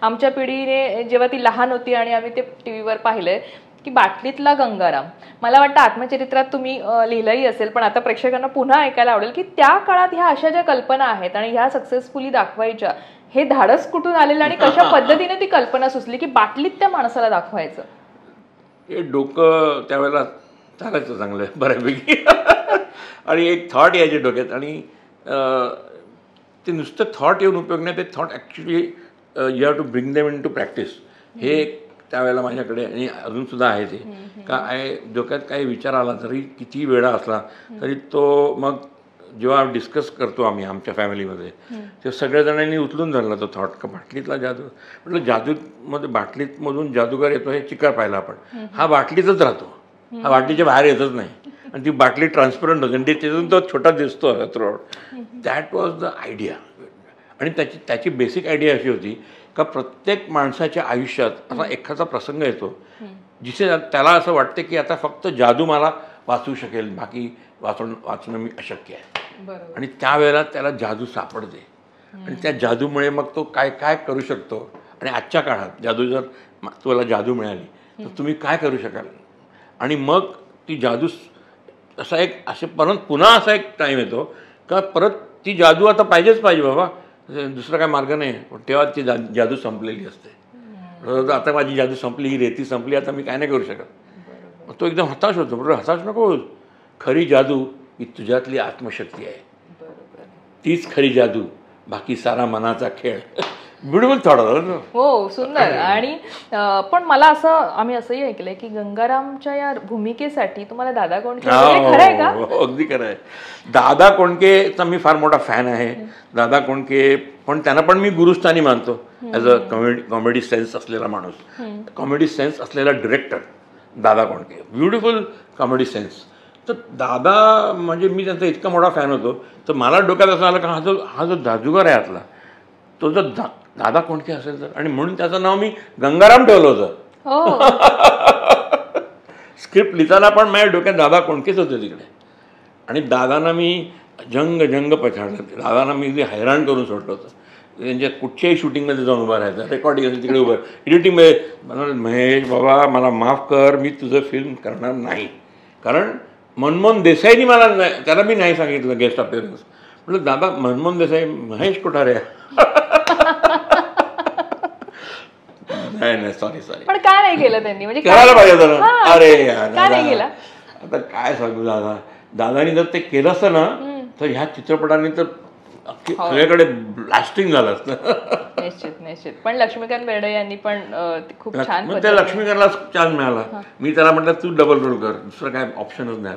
आमच्या पिढीने जेव्हा ती लहान होती आणि आम्ही ते टीव्हीवर पाहिलंय की बाटलीतला गंगाराम, मला वाटतं आत्मचरित्रात तुम्ही लिहिलंही असेल, पण आता प्रेक्षकांना पुन्हा ऐकायला आवडेल की त्या काळात ह्या अशा ज्या कल्पना आहेत आणि ह्या सक्सेसफुली दाखवायच्या, हे धाडस कुठून आलेलं आणि कशा पद्धतीने ती कल्पना सुचली की बाटलीत त्या माणसाला दाखवायचं? हे डोकं त्यावेळेला चालायचं चांगलं बऱ्यापैकी आणि एक थॉट यायचे डोक्यात आणि ते नुसतं थॉट येऊन उपयोग नाही, ते thought actually you have to bring them into practice. हे त्यावेळेला माझ्याकडे आणि अजूनसुद्धा आहे ते. काय डोक्यात काही विचार आला तरी किती वेळा असला तरी तो मग जेव्हा डिस्कस करतो आम्ही आमच्या फॅमिलीमध्ये ते सगळ्याजणांनी उचलून धरला तो थॉट का बाटलीतला जादू. म्हटलं जादूमध्ये बाटलीतमधून जादूगार येतो हे चिकार पाहिला आपण, हा बाटलीतच राहतो, हा बाटलीच्या बाहेर येतच नाही आणि ती बाटली ट्रान्सपरंट होते आणि त्याच्यातून तो छोटा दिसतो throughout. That was the idea. आणि त्याची बेसिक आयडिया अशी होती का प्रत्येक माणसाच्या आयुष्यात असा एखादा प्रसंग येतो जिथे त्याला असं वाटते की आता फक्त जादू मला वाचवू शकेल, बाकी वाचणं मी अशक्य आहे. आणि त्यावेळेला त्याला जादू सापडते आणि त्या जादूमुळे मग तो काय काय करू शकतो. आणि आजच्या काळात जादू जर तुम्हाला जादू मिळाली तर तुम्ही काय करू शकाल. आणि मग ती जादू असा एक पुन्हा असा एक टाईम येतो का परत ती जादू आता पाहिजेच पाहिजे बाबा, दुसरा काय मार्ग नाही. पण तेव्हा ती जादू संपलेली असते. आता माझी जादू संपली, ही रेती संपली, आता मी काय नाही करू शकत. तो एकदम हताश होतो. बरोबर, हताश नको, खरी जादू ही तुझ्यातली आत्मशक्ती आहे, तीच खरी जादू, बाकी सारा मनाचा खेळ. ब्युटिफुल थॉट होता. हो, सुंदर. आणि पण मला आम्ही असंही ऐकलंय की गंगारामच्या या भूमिकेसाठी तुम्हाला दादा कोंडके, खरं आहे का? अगदी खरं आहे. दादा कोंडकेचा मी फार मोठा फॅन आहे. दादा कोंडके पण त्यांना पण मी गुरुस्थानी मानतो ॲज अ कॉमेडी सेन्स असलेला माणूस, कॉमेडी सेन्स असलेला director Dada Kondke. Beautiful comedy sense. तर दादा म्हणजे मी त्यांचा इतका मोठा फॅन होतो तर मला डोक्यात असं आलं का हा जो जादूगार आहे आतला तो जर दादा कोंडके असेल तर. आणि म्हणून त्याचं नाव मी गंगाराम ठेवलं होतं. स्क्रिप्ट लिहिताना पण माझ्या डोक्यात दादा कोंडकेच होते तिकडे. आणि दादांना मी जंग पछाडलं. दादांना मी हैराण करून सोडलं होतं. त्यांच्या कुठच्याही शूटिंगमध्ये जाऊन उभं राहायचं, रेकॉर्डिंग तिकडे उभं, एडिटिंगमध्ये मला महेश बाबा मला माफ कर, मी तुझं फिल्म करणार नाही. कारण मनमोहन देसाईनी मला त्याला मी नाही सांगितलं गेस्ट अपिअरन्स. म्हटलं दादा मनमोहन देसाई, महेश कोठारे. नाही सॉरी. पण काय नाही केलं त्यांनी, म्हणजे करायला पाहिजे होतं ना. अरे काय नाही केलं. आता काय सांगू दादानी जर ते केलं असतं ना तर ह्या चित्रपटाने तर सगळ्याकडे ब्लास्टिंग झालं असतं. निश्चित. पण लक्ष्मीकांत बेर्डे यांनी पण खूप छान, त्या लक्ष्मीकांतला चान्स मिळाला. मी त्याला म्हटलं तू डबल रोल कर, दुसरं काय ऑप्शनच नाही.